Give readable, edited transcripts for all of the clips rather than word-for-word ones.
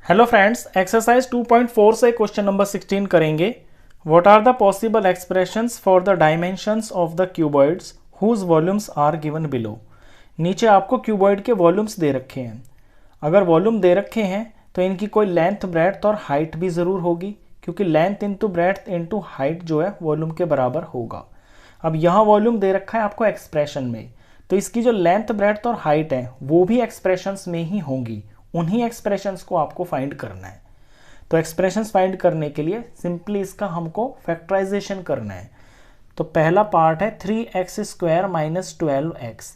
Hello friends, exercise 2.4 से question number 16 करेंगे। What are the possible expressions for the dimensions of the cuboids whose volumes are given below. नीचे आपको cuboid के volumes दे रखे हैं। अगर वॉल्यूम दे रखे हैं तो इनकी कोई लेंथ, ब्रेड्थ और हाइट भी ज़रूर होगी, क्योंकि length into breadth into height जो है वॉल्यूम के बराबर होगा। अब यहाँ वॉल्यूम दे रखा है आपको एक्सप्रेशन में, तो इसकी जो लेंथ, ब्रेड्थ और हाइट है वो भी एक्सप्रेशंस में ही होंगी। उन्हीं एक्सप्रेशंस को आपको फाइंड करना है। तो एक्सप्रेशंस फाइंड करने के लिए सिंपली इसका हमको फैक्टराइजेशन करना है। तो पहला पार्ट है 3x² माइनस 12x।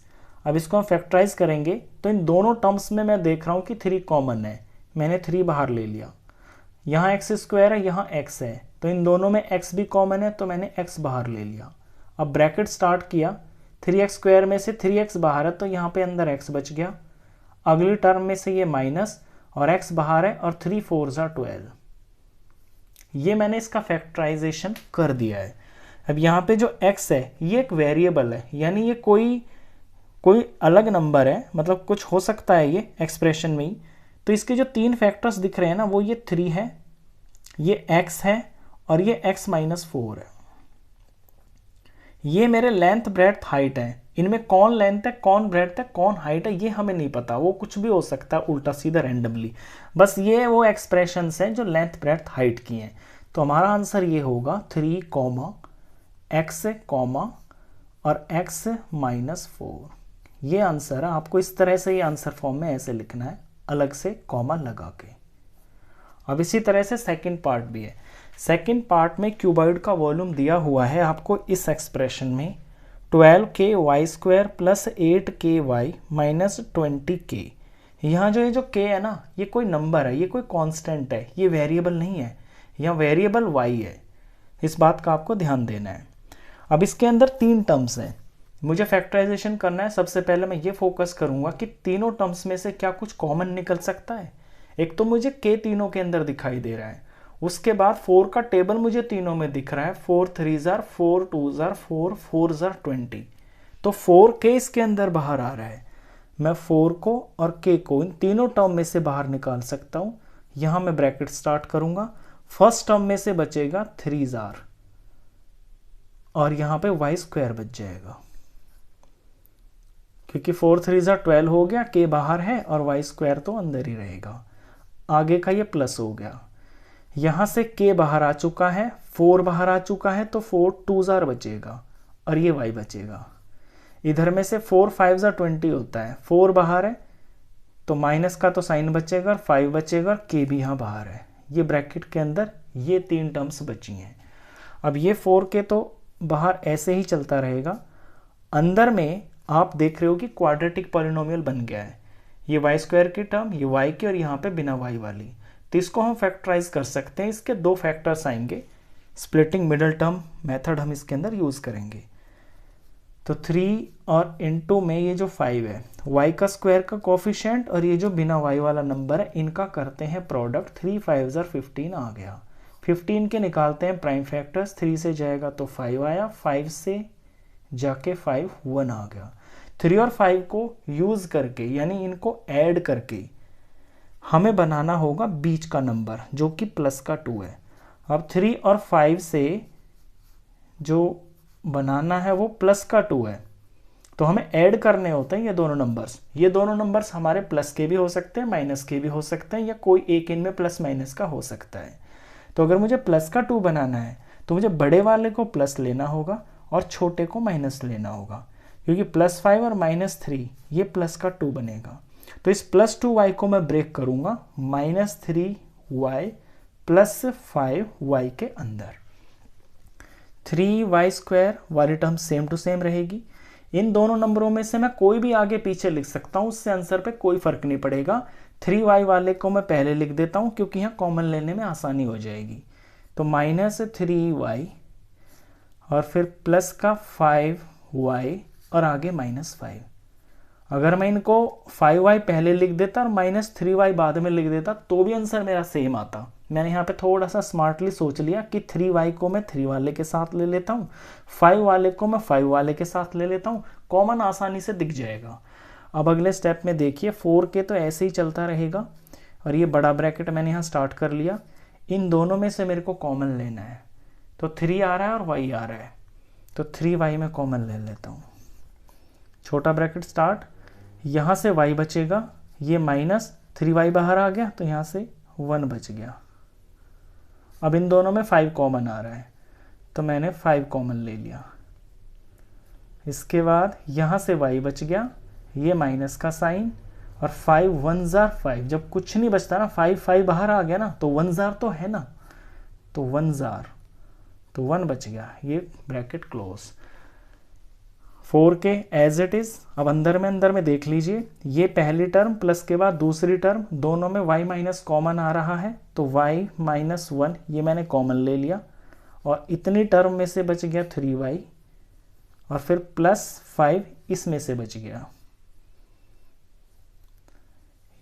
अब इसको हम फैक्टराइज करेंगे तो इन दोनों टर्म्स में मैं देख रहा हूँ कि 3 कॉमन है, मैंने 3 बाहर ले लिया। यहाँ x² है, यहाँ x है, तो इन दोनों में x भी कॉमन है तो मैंने x बाहर ले लिया। अब ब्रैकेट स्टार्ट किया, 3x² में से 3x बाहर है तो यहाँ पे अंदर x बच गया। अगली टर्म में से ये माइनस और x बाहर है और 3 4 12। ये मैंने इसका फैक्टराइजेशन कर दिया है। अब यहाँ पे जो x है ये एक वेरिएबल है, यानी ये कोई अलग नंबर है, मतलब कुछ हो सकता है ये एक्सप्रेशन में ही। तो इसके जो 3 फैक्टर्स दिख रहे हैं ना, वो ये 3 है, ये x है और ये x - 4 है। ये मेरे लेंथ, ब्रेड्थ, हाइट है। इनमें कौन लेंथ है, कौन ब्रेड्थ है, कौन हाइट है, ये हमें नहीं पता। वो कुछ भी हो सकता है उल्टा सीधा रैंडमली। बस ये वो एक्सप्रेशंस हैं जो लेंथ, ब्रेड्थ, हाइट की हैं। तो हमारा आंसर ये होगा 3, x, और x - 4। ये आंसर है। आपको इस तरह से ये आंसर फॉर्म में ऐसे लिखना है, अलग से कॉमा लगा के। अब इसी तरह से सेकंड पार्ट भी है। सेकंड पार्ट में क्यूबॉइड का वॉल्यूम दिया हुआ है आपको इस एक्सप्रेशन में 12ky² plus 8ky minus 20k। यहाँ जो k है ना, ये कोई नंबर है, ये कोई कांस्टेंट है, ये वेरिएबल नहीं है। यहाँ वेरिएबल y है, इस बात का आपको ध्यान देना है। अब इसके अंदर 3 टर्म्स हैं, मुझे फैक्टराइजेशन करना है। सबसे पहले मैं ये फोकस करूंगा कि तीनों टर्म्स में से क्या कुछ कॉमन निकल सकता है। एक तो मुझे k तीनों के अंदर दिखाई दे रहा है, उसके बाद 4 का टेबल मुझे तीनों में दिख रहा है, 4 3 4 2 4 4 20। तो 4k इसके अंदर बाहर आ रहा है। मैं 4 को और k को इन तीनों टर्म में से बाहर निकाल सकता हूं। यहां मैं ब्रैकेट स्टार्ट करूंगा। फर्स्ट टर्म में से बचेगा 3 और यहां पे y² बच जाएगा, क्योंकि 4 3 12 हो गया, k बाहर है और y² तो अंदर ही रहेगा। आगे का ये प्लस हो गया। यहां से k बाहर आ चुका है, 4 बाहर आ चुका है, तो 4 2 बचेगा और ये y बचेगा। इधर में से 4 5 20 होता है, 4 बाहर है तो माइनस का तो साइन बचेगा, 5 बचेगा, k भी यहाँ बाहर है। ये ब्रैकेट के अंदर ये 3 टर्म्स बची हैं। अब ये 4k तो बाहर ऐसे ही चलता रहेगा। अंदर में आप देख रहे हो कि क्वाड्रेटिक पॉलिनोमियल बन गया है। ये y² की टर्म, ये y की, और यहाँ पे बिना y वाली। तो इसको हम फैक्टराइज कर सकते हैं। इसके 2 फैक्टर्स आएंगे, स्प्लिटिंग मिडल टर्म मेथड हम इसके अंदर यूज करेंगे। तो 3 और इनटू में ये जो 5 है, y का स्क्वायर का कोफिशिएंट और ये जो बिना y वाला नंबर है, इनका करते हैं प्रोडक्ट। 3 5 15 आ गया। 15 के निकालते हैं प्राइम फैक्टर्स, 3 से जाएगा तो 5 आया, 5 से जाके 5 1 आ गया। 3 और 5 को यूज करके, यानी इनको ऐड करके हमें बनाना होगा बीच का नंबर, जो कि प्लस का 2 है। अब 3 और 5 से जो बनाना है वो प्लस का 2 है, तो हमें ऐड करने होते हैं ये दोनों नंबर्स। ये दोनों नंबर्स हमारे प्लस के भी हो सकते हैं, माइनस के भी हो सकते हैं, या कोई एक इनमें प्लस माइनस का हो सकता है। तो अगर मुझे प्लस का 2 बनाना है तो मुझे बड़े वाले को प्लस लेना होगा और छोटे को माइनस लेना होगा, क्योंकि +5 और -3 ये प्लस का 2 बनेगा। तो इस +2y को मैं ब्रेक करूंगा -3y प्लस 5y के अंदर। 3y² वाली टर्म सेम टू सेम रहेगी। इन दोनों नंबरों में से मैं कोई भी आगे पीछे लिख सकता हूं, उससे आंसर पे कोई फर्क नहीं पड़ेगा। 3y वाले को मैं पहले लिख देता हूं, क्योंकि यहाँ कॉमन लेने में आसानी हो जाएगी। तो -3y और फिर प्लस का 5y और आगे -5। अगर मैं इनको 5y पहले लिख देता और -3y बाद में लिख देता तो भी आंसर मेरा सेम आता। मैंने यहाँ पे थोड़ा सा स्मार्टली सोच लिया कि 3y को मैं 3 वाले के साथ ले लेता हूँ, 5 वाले को मैं 5 वाले के साथ ले लेता हूँ, कॉमन आसानी से दिख जाएगा। अब अगले स्टेप में देखिए, 4k तो ऐसे ही चलता रहेगा, और ये बड़ा ब्रैकेट मैंने यहाँ स्टार्ट कर लिया। इन दोनों में से मेरे को कॉमन लेना है, तो 3 आ रहा है और y आ रहा है, तो 3y में कॉमन ले लेता हूँ। छोटा ब्रैकेट स्टार्ट, यहाँ से y बचेगा, ये माइनस 3y बाहर आ गया, तो यहाँ से 1 बच गया। अब इन दोनों में 5 कॉमन आ रहा है, तो मैंने 5 कॉमन ले लिया। इसके बाद यहाँ से y बच गया, ये माइनस का साइन, और 5 1 जार 5, जब कुछ नहीं बचता ना, 5 बाहर आ गया ना, तो 1 जार तो है ना, तो 1 जार, तो 1 बच गया, ये bracket close. 4k as it is. अब अंदर में देख लीजिए, ये पहली टर्म प्लस के बाद दूसरी टर्म, दोनों में y माइनस कॉमन आ रहा है, तो y माइनस 1 ये मैंने कॉमन ले लिया, और इतनी टर्म में से बच गया 3y, और फिर प्लस 5 इसमें से बच गया।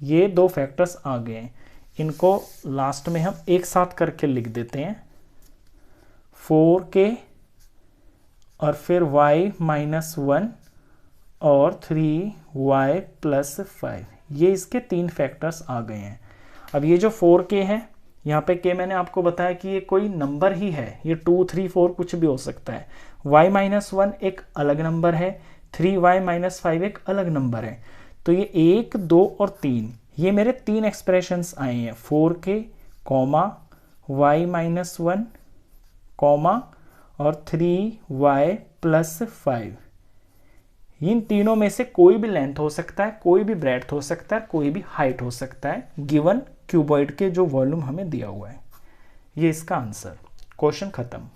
ये दो फैक्टर्स आ गए, इनको लास्ट में हम एक साथ करके लिख देते हैं, 4k और फिर y माइनस 1 और 3y प्लस 5, ये इसके 3 फैक्टर्स आ गए हैं। अब ये जो 4k है, यहाँ पे k मैंने आपको बताया कि ये कोई नंबर ही है, ये 2 3 4 कुछ भी हो सकता है। y माइनस 1 एक अलग नंबर है, 3y माइनस 5 एक अलग नंबर है, तो ये 1 2 और 3, ये मेरे 3 एक्सप्रेशंस आए हैं, 4k comma y minus 1 comma और 3y प्लस 5। इन तीनों में से कोई भी लेंथ हो सकता है, कोई भी ब्रेड्थ हो सकता है, कोई भी हाइट हो सकता है, गिवन क्यूबॉइड के जो वॉल्यूम हमें दिया हुआ है। ये इसका आंसर। क्वेश्चन खत्म।